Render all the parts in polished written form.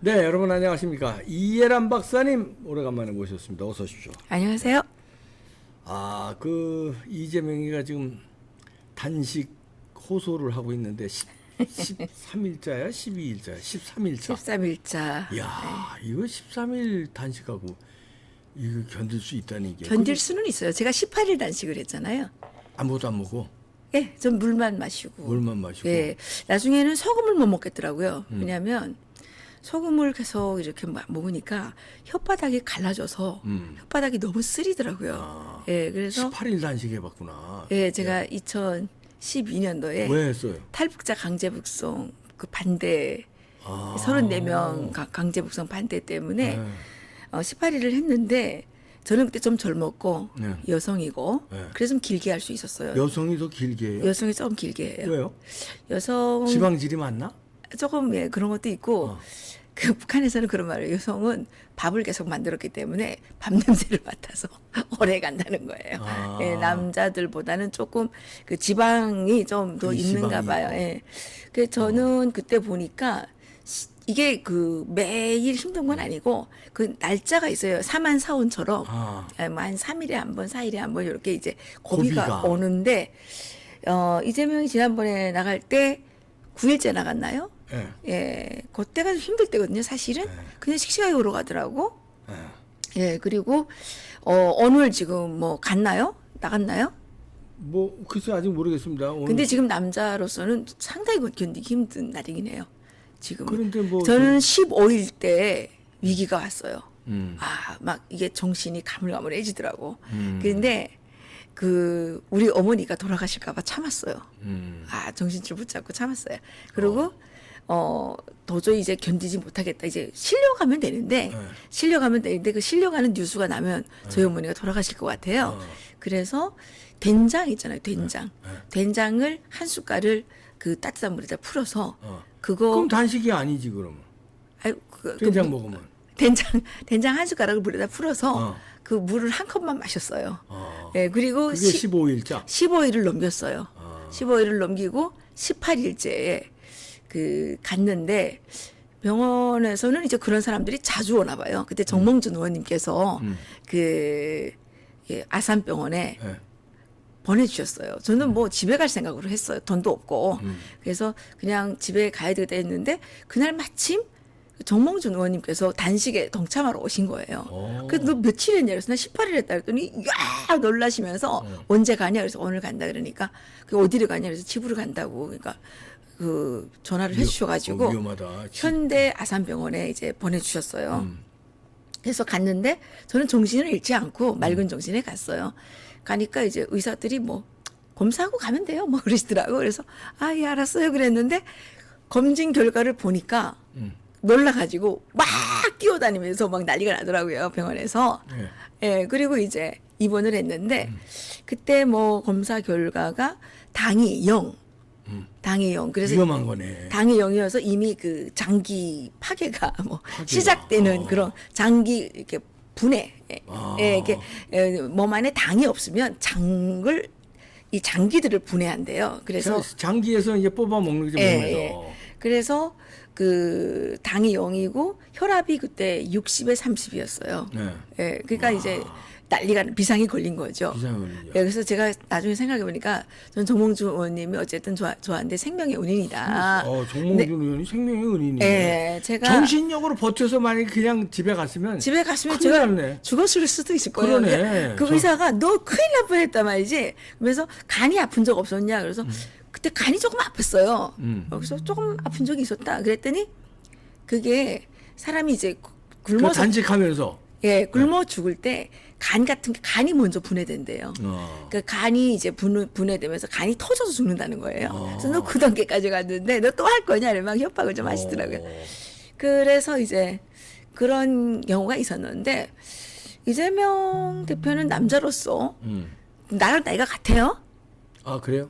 네, 여러분 안녕하십니까. 이예란 박사님 오래간만에 모셨습니다. 어서 오십시오. 안녕하세요. 이재명이가 지금 단식 호소를 하고 있는데 13일자야? 12일자야? 13일자. 13일자. 이야, 이거 13일 단식하고 이거 견딜 수 있다는 게. 견딜 수는 있어요. 제가 18일 단식을 했잖아요. 아무것도 안 먹고 예, 전 물만 마시고. 물만 마시고. 예, 나중에는 소금을 못 먹겠더라고요. 왜냐하면 소금을 계속 이렇게 먹으니까 혓바닥이 갈라져서 혓바닥이 너무 쓰리더라고요. 예, 그래서 18일 단식 해봤구나. 예, 제가 2012년도에 왜 했어요? 탈북자 강제북송 그 반대 34명 강제북송 반대 때문에 네. 18일을 했는데 저는 그때 좀 젊었고 네. 여성이고 네. 그래서 좀 길게 할 수 있었어요. 여성이 더 길게 해요? 여성이 좀 길게 해요. 왜요? 여성 지방질이 많나? 조금 예, 그런 것도 있고 그 북한에서는 그런 말을 여성은 밥을 계속 만들었기 때문에 밥 냄새를 맡아서 오래 간다는 거예요. 예, 남자들보다는 조금 그 지방이 좀 더 그 있는가 지방이 봐요. 예. 그 저는 그때 보니까 이게 그 매일 힘든 건 아니고 그 날짜가 있어요. 사만 사온처럼 한 3일에 한 번, 4일에 한 번 이렇게 이제 고비가 오는데 이재명이 지난번에 나갈 때 9일째 나갔나요? 예. 예, 그때가 좀 힘들 때거든요, 사실은. 그냥 씩씩하게 걸어가더라고. 예. 예, 그리고, 오늘 지금 뭐, 갔나요? 나갔나요? 뭐 글쎄 아직 모르겠습니다. 오늘 근데 지금 남자로서는 상당히 견디기 힘든 날이긴 해요. 지금. 그런데 뭐 저는 15일 때 위기가 왔어요. 음. 막 이게 정신이 가물가물해지더라고. 근데 우리 어머니가 돌아가실까봐 참았어요. 정신줄 붙잡고 참았어요. 그리고 도저히 이제 견디지 못하겠다. 이제 실려가면 되는데, 그 실려가는 뉴스가 나면 저희 어머니가 돌아가실 것 같아요. 그래서 된장 있잖아요, 된장. 된장을 한 숟갈을 그 따뜻한 물에다 풀어서 그럼 단식이 아니지 그러면. 된장 먹으면. 된장 한 숟가락을 물에다 풀어서 그 물을 한 컵만 마셨어요. 예, 그리고 그게 15일자. 15일을 넘겼어요. 15일을 넘기고 18일째에 갔는데 병원에서는 이제 그런 사람들이 자주 오나 봐요. 그때 정몽준 의원님께서 아산병원에 예. 보내주셨어요. 저는 뭐 집에 갈 생각으로 했어요. 돈도 없고. 그래서 그냥 집에 가야 되겠다 했는데 그날 마침 정몽준 의원님께서 단식에 동참하러 오신 거예요. 그래서 너 며칠 했냐 그래서 나 18일 했다 그랬더니 야 놀라시면서 언제 가냐 그래서 오늘 간다 그러니까 어디를 가냐 그래서 집으로 간다고 그러니까 전화를 해주셔가지고 위험하다. 현대 아산병원에 이제 보내주셨어요. 그래서 갔는데 저는 정신을 잃지 않고 맑은 정신에 갔어요. 가니까 이제 의사들이 뭐 검사하고 가면 돼요. 뭐 그러시더라고. 그래서 예 알았어요 그랬는데 검진 결과를 보니까 놀라가지고 막 뛰어다니면서 막 난리가 나더라고요 병원에서. 예 그리고 이제 입원을 했는데 그때 뭐 검사 결과가 당이 0. 당이 0. 그래서 위험한 거네. 당이 0이어서 이미 그 장기 파괴가 시작되는 그런 장기 이렇게 분해. 이렇게 몸 안에 당이 없으면 이 장기들을 분해한대요. 그래서 장기에서 이제 뽑아 먹는 거죠. 몸에서. 그래서 그 당이 0이고 혈압이 그때 60에 30이었어요. 그러니까 이제 난리가 비상이 걸린 거죠. 그래서 제가 나중에 생각해 보니까 전 정몽준 의원님이 어쨌든 좋아하는데 생명의 은인이다. 정몽준 의원이 생명의 은인이네. 제가 정신력으로 버텨서 만약 그냥 집에 갔으면 제가 죽었을 수도 있을 거예요. 그러네. 그 의사가 너 큰일 날 뻔했단 말이지. 그래서 간이 아픈 적 없었냐? 그래서 그때 간이 조금 아팠어요. 그래서 조금 아픈 적이 있었다. 그랬더니 그게 사람이 이제 굶어서 단식하면서 굶어 죽을 때 간 같은 게 간이 먼저 분해된대요. 그 간이 이제 분해되면서 간이 터져서 죽는다는 거예요. 그래서 너 그 단계까지 갔는데 너 또 할 거냐? 이러면 막 협박을 좀 하시더라고요. 그래서 이제 그런 경우가 있었는데 이재명 대표는 남자로서 나랑 나이가 같아요. 그래요?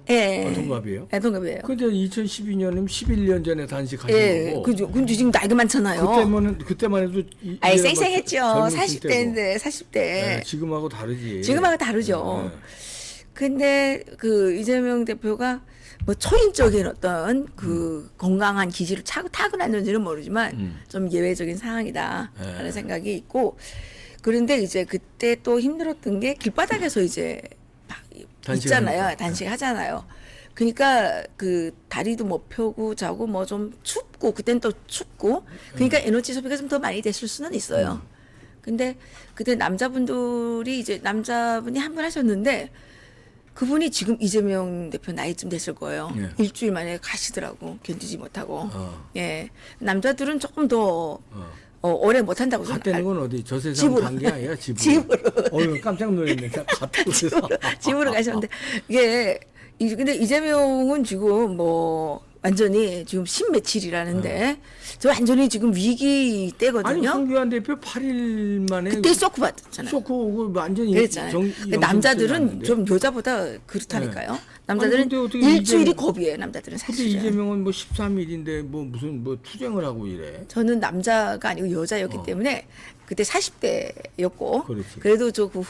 동갑이에요? 네, 동갑이에요. 근데 2012년이면 11년 전에 단식하신 거고. 근데 지금 나이가 많잖아요. 그때만 해도 쌩쌩했죠. 40대인데 40대. 지금하고 다르지. 지금하고 다르죠. 근데 그 이재명 대표가 뭐 초인적인 어떤 그 건강한 기질을 타고났는지는 모르지만 좀 예외적인 상황이다 라는 예. 생각이 있고, 그런데 이제 그때 또 힘들었던 게 길바닥에서 이제 있잖아요. 단식하니까. 단식하잖아요. 그러니까 그 다리도 못 펴고 자고 뭐 좀 춥고, 그땐 또 춥고, 그러니까 에너지 소비가 좀 더 많이 됐을 수는 있어요. 근데 그때 남자분들이 이제 남자분이 한 분 하셨는데, 그분이 지금 이재명 대표 나이쯤 됐을 거예요. 예. 일주일 만에 가시더라고. 견디지 못하고. 어. 예. 남자들은 조금 더 어. 오래 못 한다고 갔다는 건 어디 저 세상 집으로. 간 게 아니라 집으로. 집으로. 어휴 깜짝 놀랐네. 갔다 오셔서. 집으로 가셨는데, 이게 근데 이재명은 지금 뭐 완전히 지금 신며칠이라는데 저 완전히 지금 위기 아니 때거든요. 황교안 대표 8일 만에 그때 쇼크 받았잖아요. 쇼크 오고 완전히 그랬잖아요. 근데 남자들은 좀 여자보다 그렇다니까요. 남자들은 아니, 근데 어떻게 일주일이 이재명- 겁이에요. 남자들은 근데 사실은. 이재명은 뭐 13일인데 뭐 무슨 뭐 투쟁을 하고 이래. 저는 남자가 아니고 여자였기 때문에 그때 40대였고, 그렇지. 그래도 저 그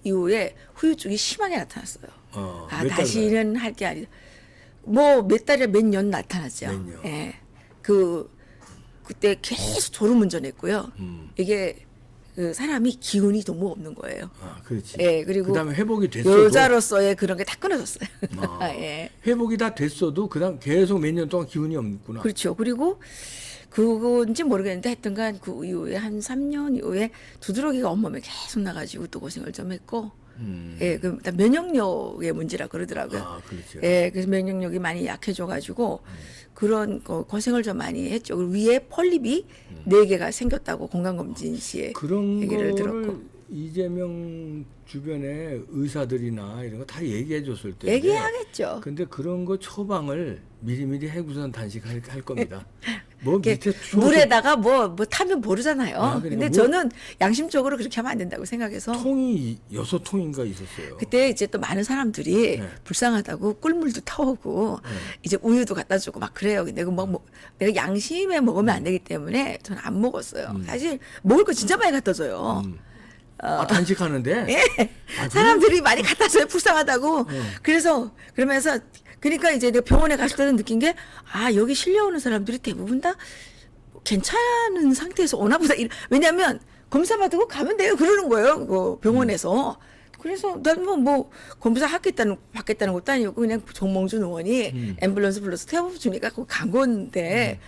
이후에 후유증이 심하게 나타났어요. 몇 달 다시는 할 게 아니다. 뭐 몇 달에 몇 년 나타났죠. 몇 년. 예. 그때 계속 졸음운전했고요. 이게 그 사람이 기운이 너무 없는 거예요. 그렇지. 예, 그리고 그다음에 회복이 됐어도 여자로서의 그런 게 다 끊어졌어요. 예. 회복이 다 됐어도 그다음 계속 몇 년 동안 기운이 없구나. 그렇죠. 그리고 그건지 모르겠는데 하여튼간 그 이후에 한 3년 이후에 두드러기가 온몸에 계속 나가지고 또 고생을 좀 했고, 예, 그 면역력의 문제라 그러더라고요. 그렇죠. 예, 그래서 면역력이 많이 약해져가지고 그런 고생을 좀 많이 했죠. 그리고 위에 폴립이 4개가 생겼다고 건강검진 시에 그런 얘기를 거를 들었고. 이재명 주변에 의사들이나 이런 거 다 얘기해 줬을 때 얘기하겠죠. 근데 그런 거 처방을 미리미리 해구선 단식할 겁니다. 뭐 이게 밑에 물에다가 뭐 타면 모르잖아요. 그러니까 근데 뭐- 저는 양심적으로 그렇게 하면 안 된다고 생각해서. 통이 6통인가 있었어요. 그때 이제 또 많은 사람들이 네. 불쌍하다고 꿀물도 타오고 이제 우유도 갖다 주고 막 그래요. 근데 내가 양심에 먹으면 안 되기 때문에 저는 안 먹었어요. 사실 먹을 거 진짜 많이 갖다 줘요. 단식하는데 예. 사람들이 많이 갖다 줘요. 불쌍하다고. 그래서 그러면서 그러니까 이제 내가 병원에 갔을 때는 느낀 게, 여기 실려오는 사람들이 대부분 다 괜찮은 상태에서 오나 보다. 왜냐면 검사 받고 가면 돼요. 그러는 거예요. 그 병원에서. 그래서 난 뭐 검사 받겠다는 것도 아니고 그냥 정몽준 의원이 앰뷸런스 불러서 태워주니까 그거 간 건데,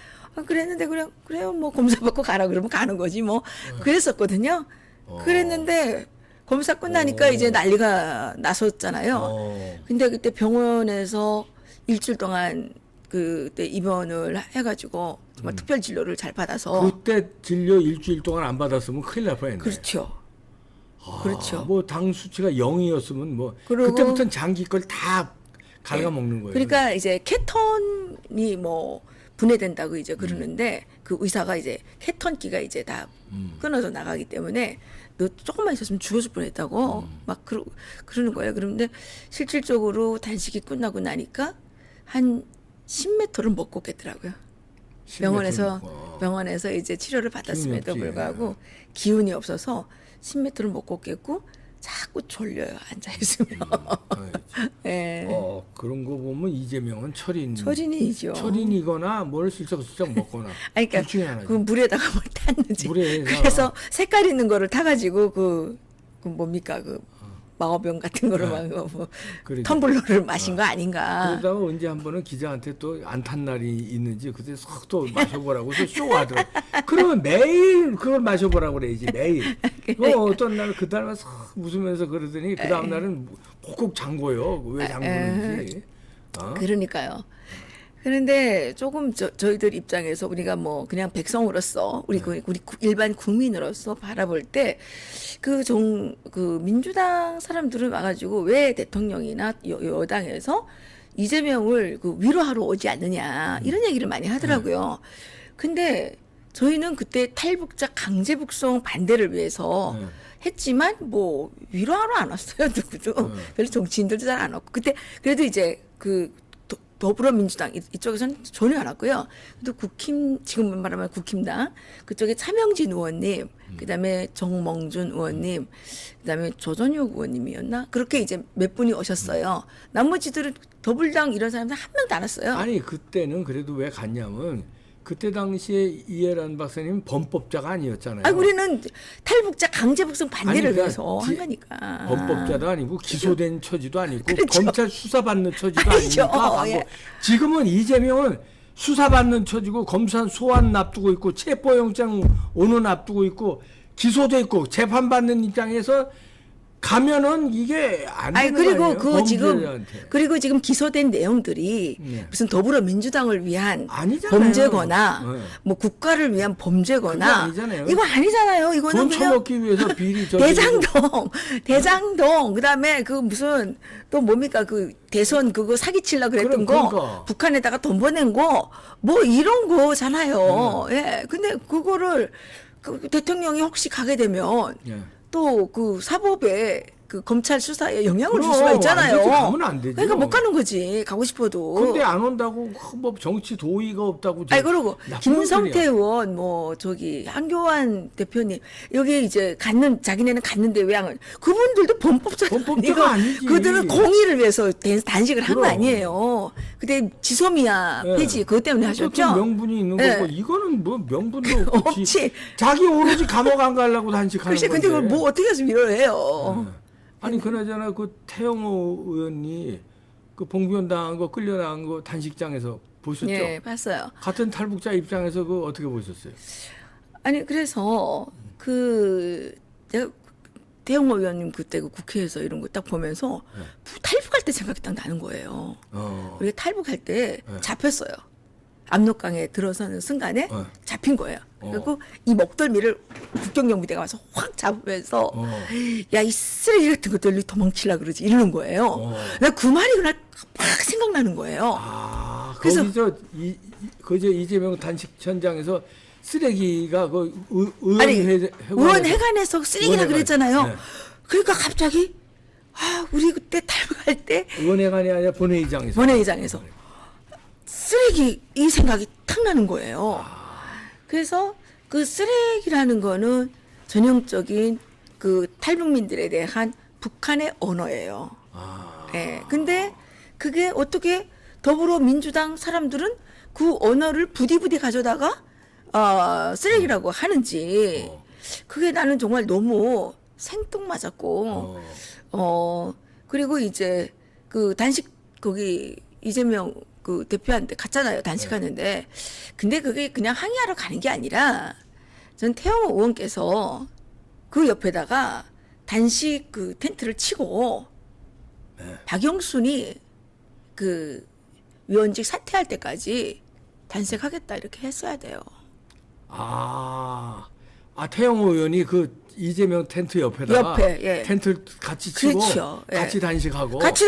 그랬는데 그래요. 뭐 검사 받고 가라 그러면 가는 거지 뭐. 그랬었거든요. 그랬는데 검사 끝나니까 이제 난리가 났었잖아요. 근데 그때 병원에서 일주일 동안 그때 입원을 해가지고 정말 특별 진료를 잘 받아서. 그때 진료 일주일 동안 안 받았으면 큰일 날 뻔했네. 그렇죠. 그렇죠. 뭐 당 수치가 0이었으면 뭐 그리고- 그때부터는 장기 걸 다 갉아먹는 거예요. 그러니까 이제 케톤이 뭐 분해된다고 이제 그러는데 그 의사가 이제 케톤기가 이제 다 끊어져 나가기 때문에 너 조금만 있었으면 죽었을 뻔했다고 막 그러는 거예요. 그런데 실질적으로 단식이 끝나고 나니까 한 10m를 못 걷겠더라고요. 10m 먹고. 병원에서 이제 치료를 받았음에도 기운이 없지. 불구하고 기운이 없어서 10m를 못 걷겠고 자꾸 졸려요. 앉아 있으면. 예. 그런 거 보면 이재명은 철인이죠. 철인이거나 뭘 슬쩍슬쩍 먹거나. 아니, 둘 중에 그러니까 하나지. 그 물에다가 뭘 탔는지. 물에다가. 그래서 색깔 있는 거를 타가지고 그 뭡니까 그 마오병 같은 거를 막 뭐 그러게. 텀블러를 마신 거 아닌가. 그러다가 언제 한 번은 기자한테 또 안 탄 날이 있는지 그때 쏙 또 마셔보라고 또 쇼하더라고. 그러면 매일 그걸 마셔보라고 그래야지 매일. 어떤 날 그날만 쏙 웃으면서 그러더니 그 다음 날은 콕콕 잠궈요. 왜 잠그는지. 그러니까요. 그런데 조금 저희들 입장에서 우리가 뭐 그냥 백성으로서 우리 일반 국민으로서 바라볼 때 그 민주당 사람들은 와가지고 왜 대통령이나 여당에서 이재명을 그 위로하러 오지 않느냐 이런 얘기를 많이 하더라고요. 근데 저희는 그때 탈북자 강제 북송 반대를 위해서 했지만 뭐 위로하러 안 왔어요. 누구도 별로 정치인들도 잘 안 왔고 그때 그래도 이제 그 더불어민주당 이쪽에서는 전혀 안 왔고요. 또 지금 말하면 국힘당 그쪽에 차명진 의원님, 그다음에 정몽준 의원님, 그다음에 조전혁 의원님이었나 그렇게 이제 몇 분이 오셨어요. 나머지들은 더불당 이런 사람들 한 명도 안 왔어요. 아니 그때는 그래도 왜 갔냐면 그때 당시에 이해란 박사님 범법자가 아니었잖아요. 아, 우리는 탈북자 강제 북송 반대를 아니, 위해서 그러니까 한 거니까. 범법자도 아니고 기소된 처지도 아니고 그렇죠. 검찰 수사받는 처지도 아니죠. 아니니까 예. 지금은 이재명은 수사받는 처지고 검사 소환 앞두고 있고 체포영장 오는 앞두고 있고 기소돼 있고 재판받는 입장에서 가면은 이게 안 아니 되는 그리고 거 아니에요? 그 지금 범죄자한테. 그리고 지금 기소된 내용들이 네. 무슨 더불어민주당을 위한 아니잖아요. 범죄거나 네. 뭐 국가를 위한 범죄거나 그거 아니잖아요. 이거 아니잖아요. 이거는 돈 그냥 처먹기 위해서 비리 대장동 그다음에 그 무슨 또 뭡니까 그 대선 그거 사기치려 그랬던 거 그러니까. 북한에다가 돈 보낸 거 뭐 이런 거잖아요. 예. 근데 그거를 그 대통령이 혹시 가게 되면 예. 또 그 사법에 그 검찰 수사에 영향을 줄 그럼, 수가 있잖아요. 안 되지, 가면 안 되죠. 그러니까 못 가는 거지. 가고 싶어도. 근데 안 온다고 뭐 정치 도의가 없다고. 아니 그리고 나쁜 김성태 놈들이야. 의원 뭐 저기 한교안 대표님 여기 이제 자기네는 갔는데 왜 안? 그분들도 범법자가 아니지. 그들은 공의를 위해서 단식을 한 거 그럼. 아니에요. 근데 지소미아 예. 폐지 그것 때문에 어쨌든 하셨죠. 명분이 있는 예. 거고 이거는 뭐 명분도 없지. 없지. 자기 오로지 감옥 안 가려고 단식하는 글쎄 건데. 근데 그걸 뭐 어떻게 해서 위로해요? 아니 그나저나 그 태영호 의원이 그 봉변 당한 거 끌려나간 거 단식장에서 보셨죠? 예, 봤어요. 같은 탈북자 입장에서 그 어떻게 보셨어요? 아니 그래서 그 내가 대영호 의원님 그때 그 국회에서 이런 거 딱 보면서 탈북할 때 생각이 딱 나는 거예요. 우리가 탈북할 때 잡혔어요. 압록강에 들어서는 순간에 잡힌 거예요. 그리고 이 목덜미를 국경경비대가 와서 확 잡으면서 야 이 쓰레기 같은 것들 도망치려 그러지 이러는 거예요. 내가 그 말이 그날 막 생각나는 거예요. 아, 그래서- 거기서 그저 이재명 단식 현장에서 쓰레기가 그 아니 의원회관에서 의원회관에서 쓰레기라 의원회관. 그랬잖아요. 네. 그러니까 갑자기 아 우리 그때 탈북할 때 의원회관이 아니라 본회의장에서. 본회의장에서 쓰레기 이 생각이 탁 나는 거예요. 그래서 그 쓰레기라는 거는 전형적인 그 탈북민들에 대한 북한의 언어예요. 아, 예. 근데 그게 어떻게 더불어민주당 사람들은 그 언어를 부디부디 가져다가 쓰레기라고 하는지 그게 나는 정말 너무 생뚱맞았고 그리고 이제 그 단식 거기 이재명 그 대표한테 갔잖아요. 단식하는데. 근데 그게 그냥 항의하러 가는 게 아니라 전 태영호 의원께서 그 옆에다가 단식 그 텐트를 치고 박영순이 그 위원직 사퇴할 때까지 단식하겠다 이렇게 했어야 돼요. 태영호 의원이 그 이재명 텐트 옆에다가 옆에, 예. 텐트 같이 치고 그렇죠. 예. 같이 단식하고 같이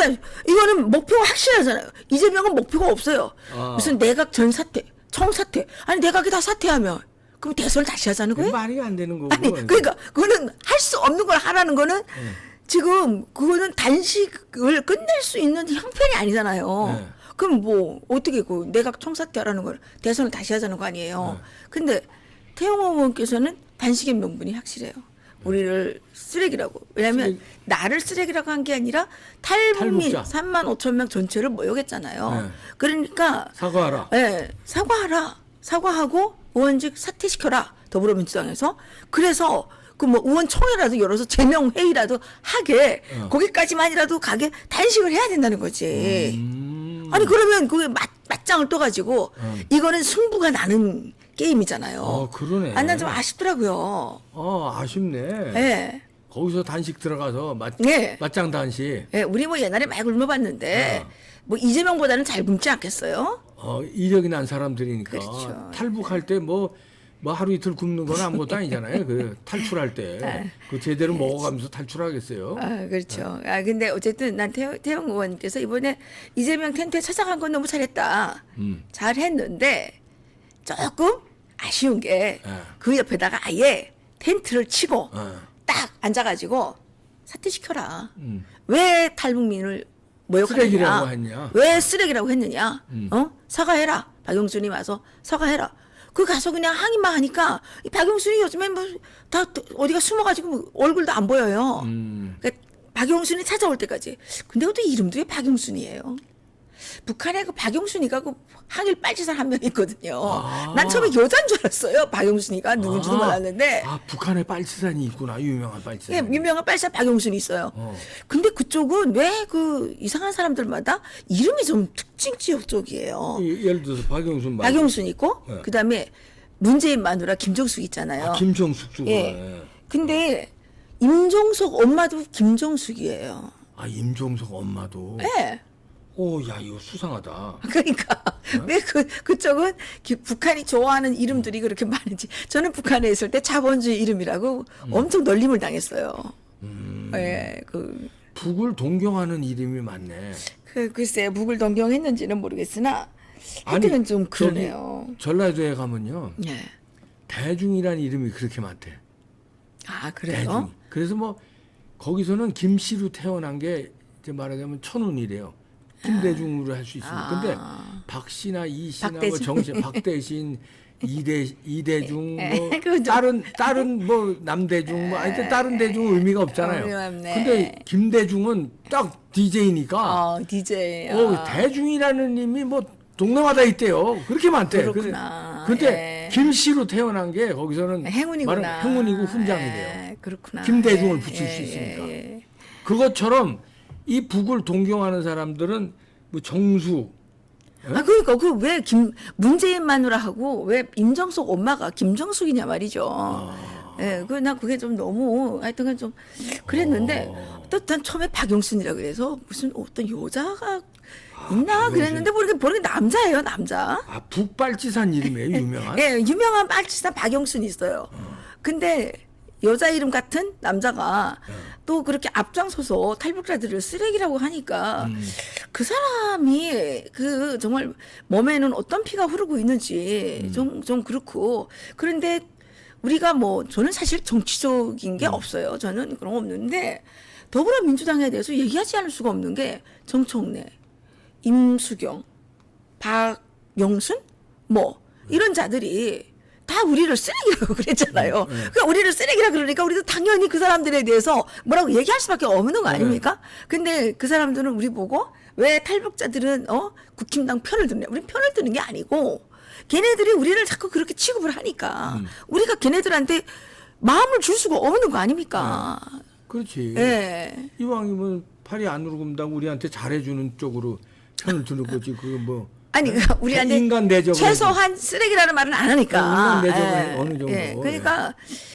이거는 목표가 확실하잖아요. 이재명은 목표가 없어요. 무슨 내각 전 사퇴, 총 사퇴. 아니 내각이 다 사퇴하면 그럼 대선을 다시 하자는 거예요? 말이 안 되는 거고. 아니 그러니까 그거는 할 수 없는 걸 하라는 거는 지금 그거는 단식을 끝낼 수 있는 형편이 아니잖아요. 네. 그럼 뭐 어떻게 그 내각 총사퇴하라는 걸 대선을 다시 하자는 거 아니에요. 근데 태영호 의원께서는 단식의 명분이 확실해요. 우리를 쓰레기라고. 왜냐하면 나를 쓰레기라고 한 게 아니라 탈북민 탈북자. 3만 5천 명 전체를 모욕했잖아요. 네. 그러니까 사과하라. 예, 사과하라. 사과하고 의원직 사퇴시켜라. 더불어민주당에서. 그래서 그 뭐 의원총회라도 열어서 제명 회의라도 하게 거기까지만이라도 가게 단식을 해야 된다는 거지. 아니 그러면 그게 맞짱을 떠가지고 이거는 승부가 나는 게임이잖아요. 그러네. 난 좀 아쉽더라고요. 아쉽네. 예. 거기서 단식 들어가서 네. 맞짱 단식. 예, 우리 뭐 옛날에 많이 굶어봤는데 뭐 이재명보다는 잘 굶지 않겠어요? 이력이 난 사람들이니까 그렇죠. 탈북할 때 뭐 하루 이틀 굶는 건 아무것도 아니잖아요. 그 탈출할 때 그 제대로 먹어가면서 탈출하겠어요. 그렇죠. 근데 어쨌든 난 태영 의원께서 이번에 이재명 텐트에 찾아간 건 너무 잘했다. 잘했는데 조금 아쉬운 게 그 옆에다가 아예 텐트를 치고 어. 딱 앉아가지고 사퇴시켜라. 왜 탈북민을 쓰레기라고 모욕하느냐. 했냐? 왜 쓰레기라고 했느냐. 사과해라. 박용순이 와서 사과해라. 그 가서 그냥 항의만 하니까 이 박용순이 요즘에 뭐 다 어디가 숨어가지고 뭐 얼굴도 안 보여요. 그러니까 박용순이 찾아올 때까지. 근데 그것도 이름도 왜 박용순이에요. 북한에 그 박용순이가 그 항일 빨치산 한 명 있거든요. 난 처음에 여자인 줄 알았어요. 박용순이가 누군지도 몰랐는데. 북한에 빨치산이 있구나. 유명한 빨치산. 예, 유명한 빨치산 박용순이 있어요. 근데 그쪽은 왜 그 이상한 사람들마다 이름이 좀 특징 지역 쪽이에요. 예를 들어서 박용순 말고. 박용순 있고 네. 그다음에 문재인 마누라 김정숙 있잖아요. 김정숙 쪽. 예. 근데 임종석 엄마도 김정숙이에요. 임종석 엄마도. 예. 오, 야, 이거 수상하다. 그러니까 왜 그쪽은 북한이 좋아하는 이름들이 그렇게 많은지. 저는 북한에 있을 때 자본주의 이름이라고 엄청 놀림을 당했어요. 예, 북을 동경하는 이름이 많네. 글쎄요, 북을 동경했는지는 모르겠으나 하여튼 좀 그러네요. 전라도에 가면요, 예. 대중이라는 이름이 그렇게 많대. 아, 그래요? 대중. 그래서 뭐 거기서는 김씨로 태어난 게 이제 말하자면 천운이래요. 김대중으로 할 수 있습니다. 근데 박씨나 이씨나 뭐 박대중. 정씨, 박대신, 이대중, 뭐 그거 좀- 다른 뭐 남대중, 뭐 하여튼 다른 대중은 의미가 없잖아요. 어렵네. 근데 김대중은 딱 DJ니까 DJ. 대중이라는 이름이 뭐 동네마다 있대요. 그렇게 많대. 그렇구나. 근데 예. 김씨로 태어난 게 거기서는 행운이구나. 말하면 행운이고 훈장이래요. 예, 그렇구나. 김대중을 예, 붙일 수 예, 있으니까. 예. 그것처럼 이 북을 동경하는 사람들은 뭐 정수, 그러니까 왜 문재인 마누라하고 왜 임정숙 엄마가 김정숙이냐 말이죠. 예, 난 그게 좀 너무 하여튼간 좀 그랬는데 또 난 처음에 박용순이라 그래서 무슨 어떤 여자가 있나 그랬는데 모르게 남자예요, 남자. 북발치산 이름이에요, 유명한. 예, 유명한 빨치산 박용순이 있어요. 근데 여자 이름 같은 남자가 또 그렇게 앞장서서 탈북자들을 쓰레기라고 하니까 그 사람이 그 정말 몸에는 어떤 피가 흐르고 있는지 좀 그렇고. 그런데 우리가 뭐 저는 사실 정치적인 게 없어요. 저는 그런 거 없는데 더불어민주당에 대해서 얘기하지 않을 수가 없는 게 정청래, 임수경, 박영순 뭐 이런 자들이 다 우리를 쓰레기라고 그랬잖아요. 그러니까 우리를 쓰레기라 그러니까 우리도 당연히 그 사람들에 대해서 뭐라고 얘기할 수밖에 없는 거 아닙니까? 근데 그 사람들은 우리 보고 왜 탈북자들은 국힘당 편을 드냐? 우리 편을 드는 게 아니고 걔네들이 우리를 자꾸 그렇게 취급을 하니까 우리가 걔네들한테 마음을 줄 수가 없는 거 아닙니까? 그렇지. 예. 이왕이면 팔이 안으로 굽다고 우리한테 잘해주는 쪽으로 편을 드는 거지. 그거 뭐. 아니 우리한테 인간 대접을 최소한 쓰레기라는 말은 안 하니까. 인간 대접을 예. 어느 정도. 예. 그러니까